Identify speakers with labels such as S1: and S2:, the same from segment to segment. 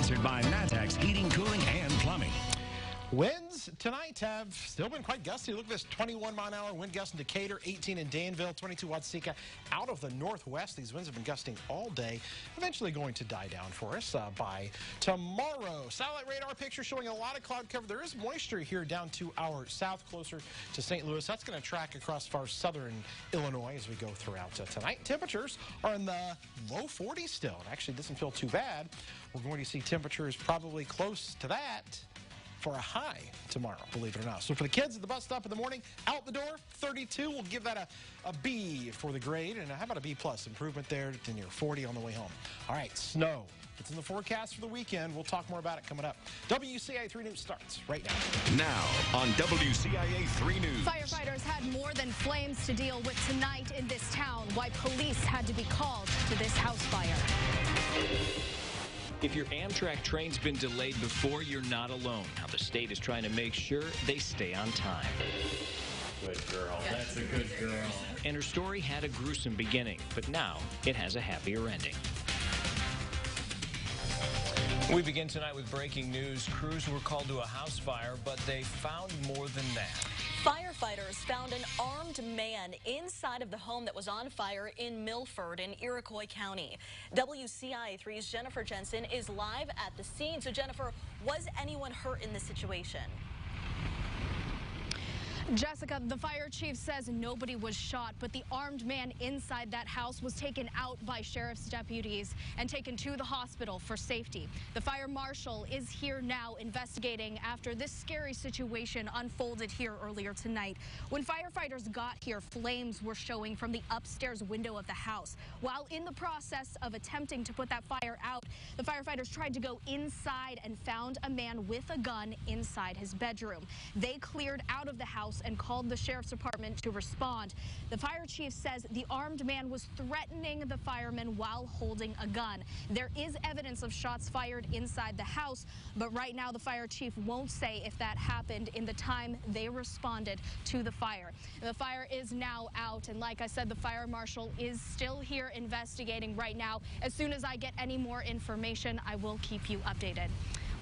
S1: Sponsored by Matex Heating, Cooling, and Plumbing.
S2: Winds tonight have still been quite gusty. Look at this 21-mile-an-hour wind gust in Decatur, 18 in Danville, 22 Watsika. Out of the northwest, these winds have been gusting all day, eventually going to die down for us by tomorrow. Satellite radar picture showing a lot of cloud cover. There is moisture here down to our south, closer to St. Louis. That's going to track across far southern Illinois as we go throughout tonight. Temperatures are in the low 40s still. It actually doesn't feel too bad. We're going to see temperatures probably close to that for a high tomorrow, believe it or not. So for the kids at the bus stop in the morning, out the door, 32. We'll give that a B for the grade. And how about a B plus? Improvement there to near 40 on the way home. All right, snow. It's in the forecast for the weekend. We'll talk more about it coming up. WCIA 3 News starts right now.
S1: Now on WCIA 3 News.
S3: Firefighters had more than flames to deal with tonight in this town. Why police had to be called to this house fire.
S4: If your Amtrak train's been delayed before, you're not alone. Now the state is trying to make sure they stay on time.
S5: Good girl. That's a good girl.
S4: And her story had a gruesome beginning, but now it has a happier ending. We begin tonight with breaking news. Crews were called to a house fire, but they found more than that.
S6: Firefighters found an armed man inside of the home that was on fire in Milford in Iroquois County. WCIA 3's Jennifer Jensen is live at the scene. So Jennifer, was anyone hurt in this situation?
S3: Jessica, the fire chief says nobody was shot, but the armed man inside that house was taken out by sheriff's deputies and taken to the hospital for safety. The fire marshal is here now investigating after this scary situation unfolded here earlier tonight. When firefighters got here, flames were showing from the upstairs window of the house. While in the process of attempting to put that fire out, the firefighters tried to go inside and found a man with a gun inside his bedroom. They cleared out of the house and called the sheriff's department to respond. The fire chief says the armed man was threatening the firemen while holding a gun. There is evidence of shots fired inside the house, but right now the fire chief won't say if that happened in the time they responded to the fire. The fire is now out, and like I said, the fire marshal is still here investigating right now. As soon as I get any more information, I will keep you updated.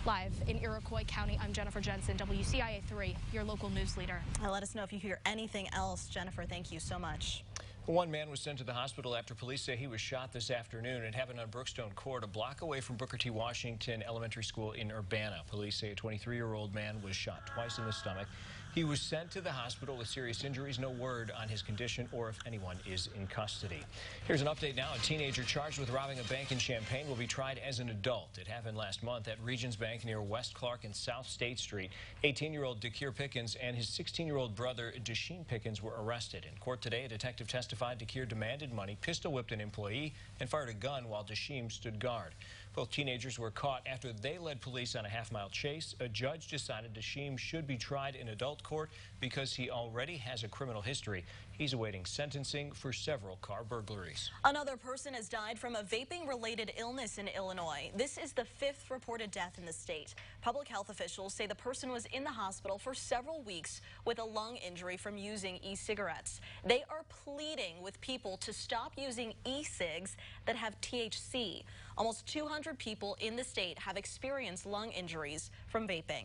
S3: Live in Iroquois County, I'm Jennifer Jensen, WCIA 3, your local news leader.
S6: Let us know if you hear anything else. Jennifer, thank you so much.
S4: One man was sent to the hospital after police say he was shot this afternoon. It happened on Brookstone Court, a block away from Booker T. Washington Elementary School in Urbana. Police say a 23-year-old man was shot twice in the stomach. He was sent to the hospital with serious injuries. No word on his condition or if anyone is in custody. Here's an update now. A teenager charged with robbing a bank in Champaign will be tried as an adult. It happened last month at Regions Bank near West Clark and South State Street. 18-year-old Dakir Pickens and his 16-year-old brother Dasheen Pickens were arrested. In court today, a detective testified Dakir demanded money, pistol-whipped an employee, and fired a gun while Dasheen stood guard. Both teenagers were caught after they led police on a half-mile chase. A judge decided Dasheen should be tried in adult court because he already has a criminal history. He's awaiting sentencing for several car burglaries.
S6: Another person has died from a vaping-related illness in Illinois. This is the 5th reported death in the state. Public health officials say the person was in the hospital for several weeks with a lung injury from using e-cigarettes. They are pleading with people to stop using e-cigs that have THC. Almost 200 people in the state have experienced lung injuries from vaping.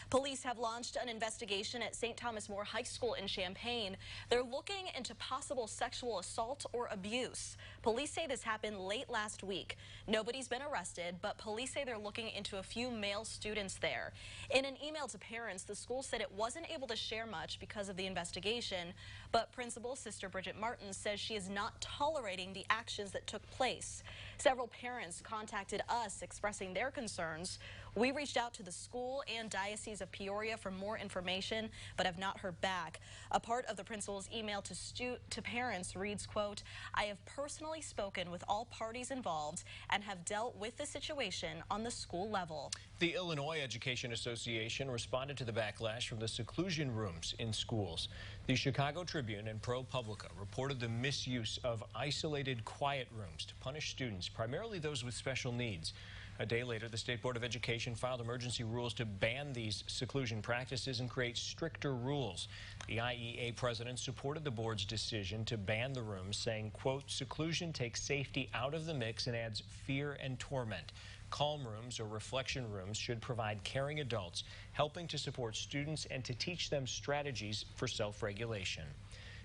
S6: Police have launched an investigation at St. Thomas More High School in Champaign. They're looking into possible sexual assault or abuse. Police say this happened late last week. Nobody's been arrested, but police say they're looking into a few male students there. In an email to parents, the school said it wasn't able to share much because of the investigation, but Principal Sister Bridget Martin says she is not tolerating the actions that took place. Several parents contacted us expressing their concerns. We reached out to the school and Diocese of Peoria for more information, but have not heard back. A part of the principal's email to parents reads, quote, "I have personally spoken with all parties involved and have dealt with the situation on the school level."
S4: The Illinois Education Association responded to the backlash from the seclusion rooms in schools. The Chicago Tribune and ProPublica reported the misuse of isolated quiet rooms to punish students, primarily those with special needs. A day later, the State Board of Education filed emergency rules to ban these seclusion practices and create stricter rules. The IEA president supported the board's decision to ban the rooms, saying, quote, "Seclusion takes safety out of the mix and adds fear and torment." Calm rooms or reflection rooms should provide caring adults, helping to support students and to teach them strategies for self-regulation.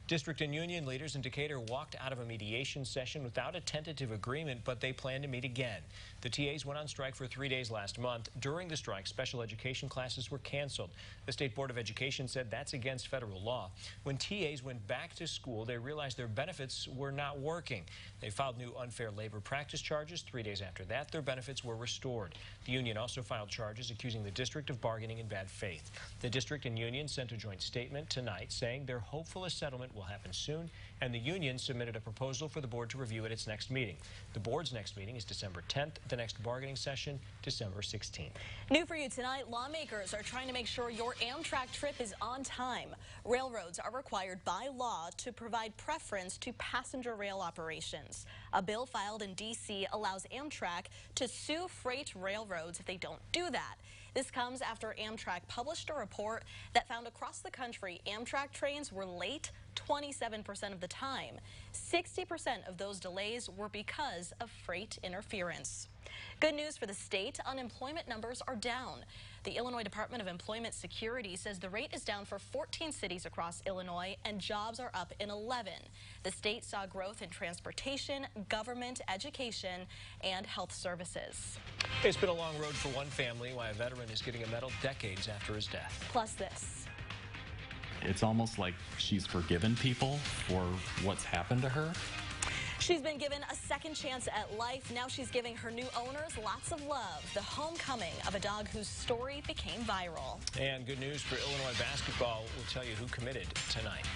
S4: District and union leaders in Decatur walked out of a mediation session without a tentative agreement, but they plan to meet again. The TAs went on strike for 3 days last month. During the strike, special education classes were canceled. The State Board of Education said that's against federal law. When TAs went back to school, they realized their benefits were not working. They filed new unfair labor practice charges. 3 days after that, their benefits were restored. The union also filed charges accusing the district of bargaining in bad faith. The district and union sent a joint statement tonight saying they're hopeful a settlement will happen soon, and the union submitted a proposal for the board to review at its next meeting. The board's next meeting is December 10th, the next bargaining session December 16th.
S6: New for you tonight, lawmakers are trying to make sure your Amtrak trip is on time. Railroads are required by law to provide preference to passenger rail operations. A bill filed in D.C. allows Amtrak to sue freight railroads if they don't do that. This comes after Amtrak published a report that found across the country Amtrak trains were late 27% of the time. 60% of those delays were because of freight interference. Good news for the state, unemployment numbers are down. The Illinois Department of Employment Security says the rate is down for 14 cities across Illinois and jobs are up in 11. The state saw growth in transportation, government, education, and health services.
S4: It's been a long road for one family, why a veteran is getting a medal decades after his death.
S6: Plus this.
S7: It's almost like she's forgiven people for what's happened to her.
S6: She's been given a second chance at life. Now she's giving her new owners lots of love. The homecoming of a dog whose story became viral.
S4: And good news for Illinois basketball. We'll tell you who committed tonight.